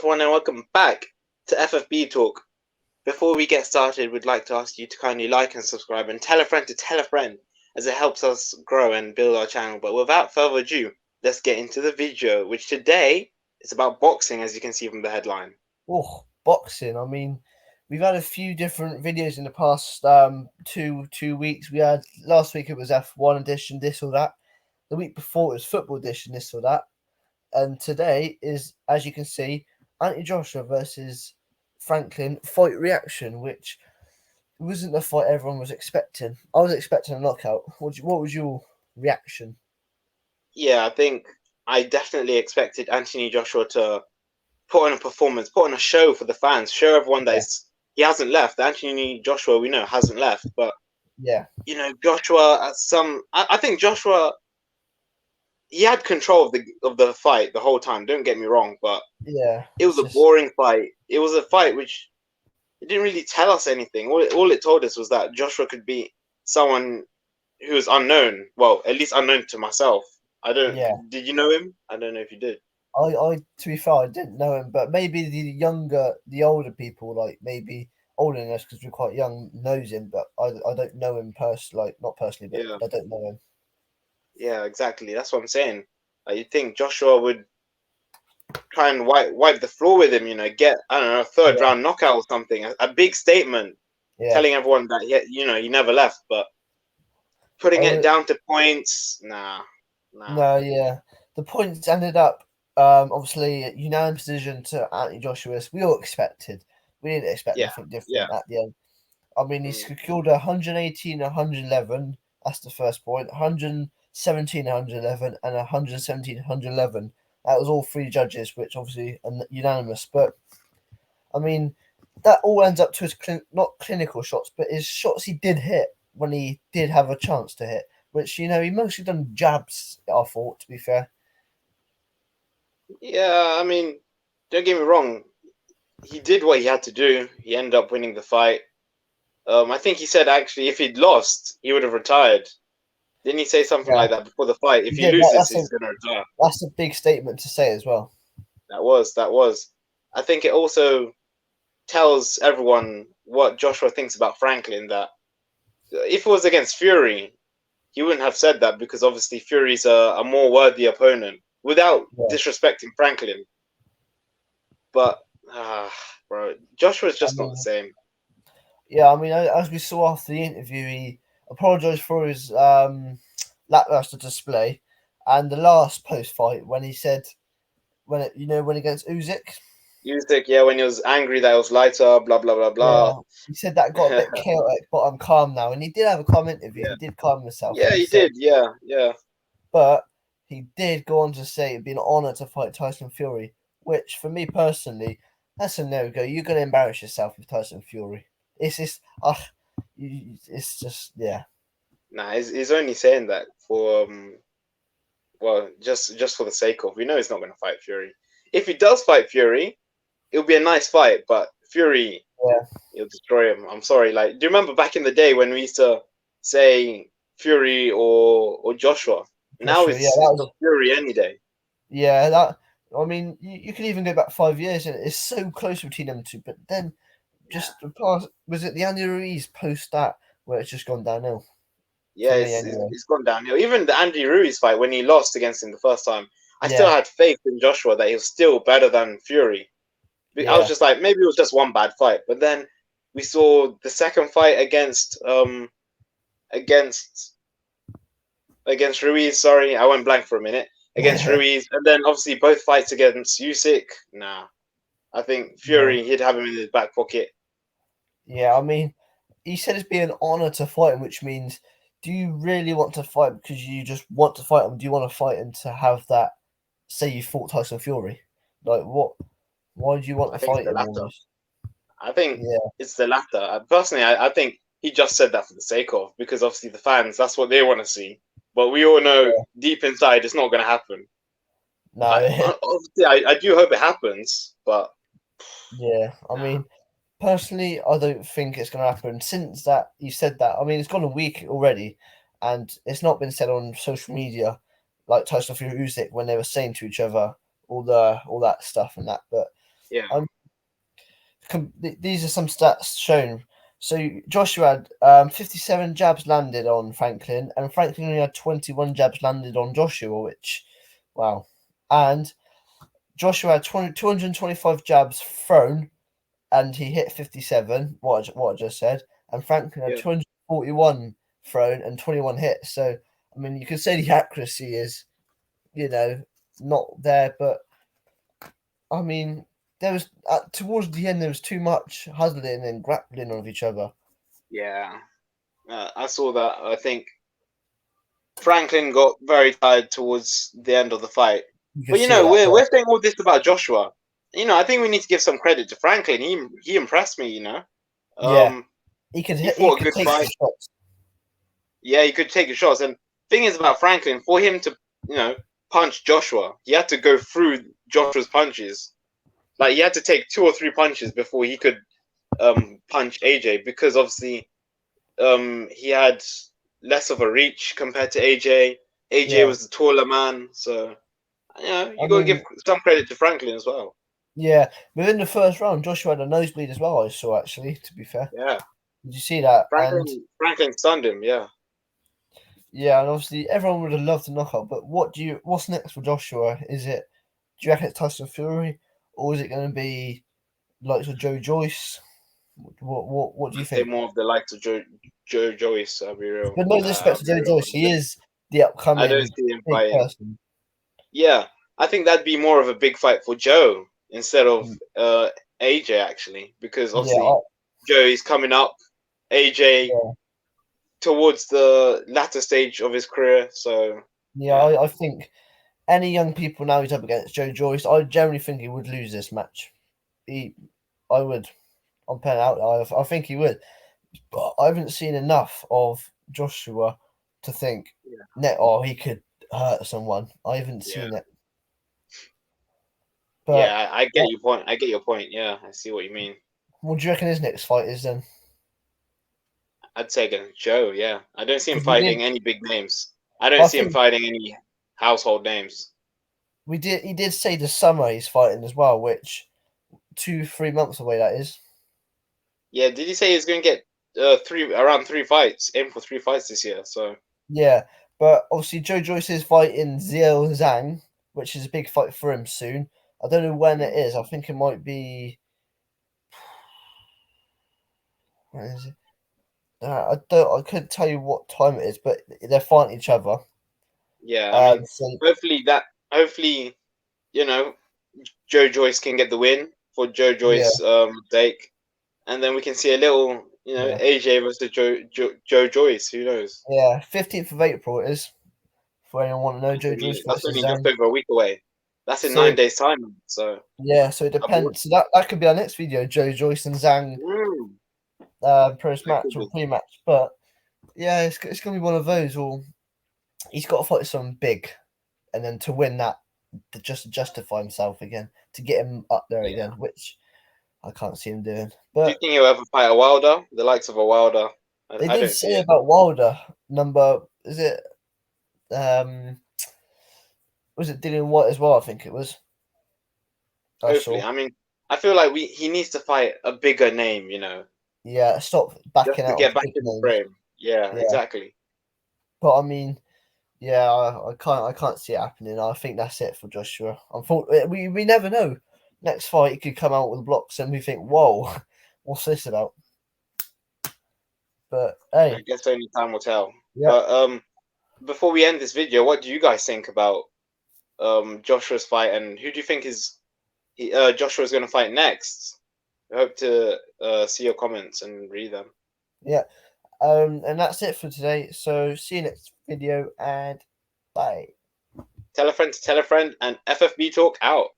everyone, and welcome back to FFB Talk. Before we get started, we'd like to ask you to kindly like and subscribe and tell a friend to tell a friend, as it helps us grow and build our channel. But without further ado, let's get into the video, which today is about boxing, as you can see from the headline. Oh, boxing. I mean, we've had a few different videos in the past two weeks. We had last week it was F1 edition, this or that. The week before it was football edition, this or that. And today is, as you can see, Anthony Joshua versus Franklin fight reaction, which wasn't the fight everyone was expecting. I was expecting a knockout. What was your reaction? Yeah, I think I definitely expected Anthony Joshua to put on a performance, put on a show for the fans, show everyone that Yeah, he hasn't left. Anthony Joshua, we know, hasn't left, but yeah, Joshua at I think Joshua, he had control of the fight the whole time. Don't get me wrong, but yeah. it was It's a just boring fight. It was a fight which it didn't really tell us anything. All it told us was that Joshua could beat someone who was unknown. Well, at least unknown to myself. I don't. yeah. Did you know him? I don't know if you did. To be fair, I didn't know him, but maybe the older people, like maybe older than us, because we're quite young, knows him. But I don't know him personally, like not personally, but Yeah, I don't know him. yeah, exactly. That's what I'm saying. You think Joshua would try and wipe the floor with him? Get, I don't know, a third Yeah, round knockout or something. A big statement yeah. telling everyone that he never left. But I putting it would, down to points, nah, nah. no, yeah. The points ended up obviously unanimous decision to Anthony Joshua. As we all expected. We didn't expect Yeah, nothing yeah. different at the end. I mean, he Mm. secured 118, 111. That's the first point. 117, 111, and 117, 111. That was all three judges, which obviously are unanimous. But I mean, that all ends up to his not clinical shots, but his shots he did hit when he did have a chance to hit. Which he mostly done jabs. I thought, to be fair. Yeah, I mean, don't get me wrong. He did what he had to do. He ended up winning the fight. I think he said actually if he'd lost, he would have retired. Didn't he say something Yeah, like that before the fight? If he he did. loses, he's gonna retire. That's a big statement to say as well. That was. I think it also tells everyone what Joshua thinks about Franklin. That if it was against Fury, he wouldn't have said that because obviously Fury's a more worthy opponent without Yeah, disrespecting Franklin. But ah, bro, Joshua's I just not the mean, same. yeah, I mean, as we saw after the interview, he apologised for his lackluster display, and the last post fight when he said when against Usyk, Usyk, yeah, when he was angry that it was lighter, blah blah blah blah. yeah, he said that got a bit chaotic, but I'm calm now, and he did have a calm interview. Yeah, He did calm himself, yeah, and he he said, did. Yeah, yeah, but he did go on to say it'd be an honour to fight Tyson Fury, which for me personally, that's a no go. You're gonna embarrass yourself with Tyson Fury. It's just, it's just, yeah. nah, he's only saying that for well, just for the sake of. We know he's not going to fight Fury. If he does fight Fury, it'll be a nice fight. But Fury, Yeah, he'll destroy him. I'm sorry. Like, do you remember back in the day when we used to say Fury or Joshua? Now Joshua. Yeah, it's that it's was. got Fury any day. Yeah, that. I mean, you can even go back 5 years, and it's so close between them two. But then, Yeah, just the past, was it the Andy Ruiz post that where it's just gone downhill yeah, for me it's, it's, anyway. it's gone downhill. Even the Andy Ruiz fight when he lost against him the first time, I still Yeah, had faith in Joshua that he was still better than Fury. I was yeah, just like, maybe it was just one bad fight. But then we saw the second fight against against Ruiz. Sorry, I went blank for a minute. Against Ruiz, and then obviously both fights against Usyk. Nah, I think yeah, Fury he'd have him in his back pocket. yeah. I mean, he said it'd be an honor to fight him, which means, do you really want to fight because you just want to fight him? Do you want to fight him to have that? Say you fought Tyson Fury, like what? Why do you want I to think it's fight the him latter. almost? I think Yeah, it's the latter. Personally, I think he just said that for the sake of because obviously the fans that's what they want to see. But we all know yeah. deep inside it's not going to happen. No, Obviously, I do hope it happens, but yeah. I nah. mean, personally, I don't think it's going to happen. Since that you said that, I mean, it's gone a week already, and it's not been said on social media, like Tyson Fury Usyk when they were saying to each other all that stuff and that. But Yeah. These are some stats shown. So Joshua had 57 jabs landed on Franklin, and Franklin only had 21 jabs landed on Joshua, which, wow. And Joshua had 225 jabs thrown, and he hit 57, what I just said. And Franklin had Yeah. 241 thrown and 21 hits. So, I mean, you could say the accuracy is, not there, but I mean, there was towards the end there was too much huddling and grappling of each other. Yeah. I saw that. I think Franklin got very tired towards the end of the fight. You could But see that. we're saying all this about Joshua. I think we need to give some credit to Franklin. He impressed me. Yeah, He he fought a could good take fight. the shots. Yeah, he could take his shots. And thing is about Franklin, for him to punch Joshua, he had to go through Joshua's punches. Like he had to take 2 or 3 punches before he could punch AJ, because obviously he had less of a reach compared to AJ. AJ Yeah, was the taller man, so I you got to give mean, some credit to Franklin as well. yeah. Within the first round, Joshua had a nosebleed as well. I saw actually. To be fair, Yeah, did you see that? And Franklin stunned him. Yeah, yeah, and obviously everyone would have loved a knockout. But what's next for Joshua? Is it? Do you reckon it's Tyson Fury, or is it going to be like Joe Joyce? What do you I'd say think? more of the likes of Joe Joyce. I'll be real. But no disrespect to Joe Joyce, he is the I don't upcoming see him big fighting. person. Yeah, I think that'd be more of a big fight for Joe instead of AJ actually, because Yeah, obviously Joe is coming up, AJ yeah, towards the latter stage of his career. So yeah. yeah, I think any young people now he's up against Joe Joyce, I generally think he would lose this match. I would. I'm playing out. I think he would, but I haven't seen enough of Joshua to think, yeah, he could hurt someone. I haven't yeah, seen it. yeah. But I get your point. I get your point. Yeah, I see what you mean. what do you reckon his next fight is then? I'd say against Joe. Yeah, I don't see him Because we did, fighting any big names. I don't I see him think fighting any household names. he did say the summer he's fighting as well, which 2-3 months away that is. Yeah, did he say he's going to get around 3 fights? Aim for 3 fights this year. So Yeah, but obviously Joe Joyce is fighting Ziel Zhang, which is a big fight for him soon. I don't know when it is. I think it might be. When is it? I don't. I couldn't tell you what time it is, but they're fighting each other. yeah, I mean, So hopefully hopefully you know Joe Joyce can get the win for Joe yeah, Joyce sake, and then we can see a little yeah, AJ versus Joe Joyce. Who knows? yeah. 15th of April it is. For anyone want to know, Joe Joyce That's versus only just Zhang. over a week away. That's in So 9 days' time. So yeah, so it I'll be depends. So that could be our next video, Joe Joyce and Zhang mm, post that match could or be. pre-match. But yeah, it's gonna be one of those. Or he's got to fight someone big, and then to win that, to just justify himself again, to get him up there Yeah. again, which I can't see him doing. Do you But think he'll ever fight a Wilder? The likes of a Wilder? they I did don't see say it. about Wilder number, is it um was it Dylan White as well? I think it was. I Hopefully, saw. I mean, I feel like he needs to fight a bigger name, Yeah, stop just backing to out of get back big in the names. frame. Yeah, Yeah, exactly. but I mean, yeah, I can't see it happening. I think that's it for Joshua. Unfortunately, we never know. Next fight, he could come out with blocks, and we think, whoa, what's this about? But I hey, guess only time will tell. yeah, But before we end this video, what do you guys think about Joshua's fight, and who do you think Joshua's going to fight next? I hope to see your comments and read them. yeah. And that's it for today. So see you next video, and bye. Tell a friend to tell a friend, and FFB talk out.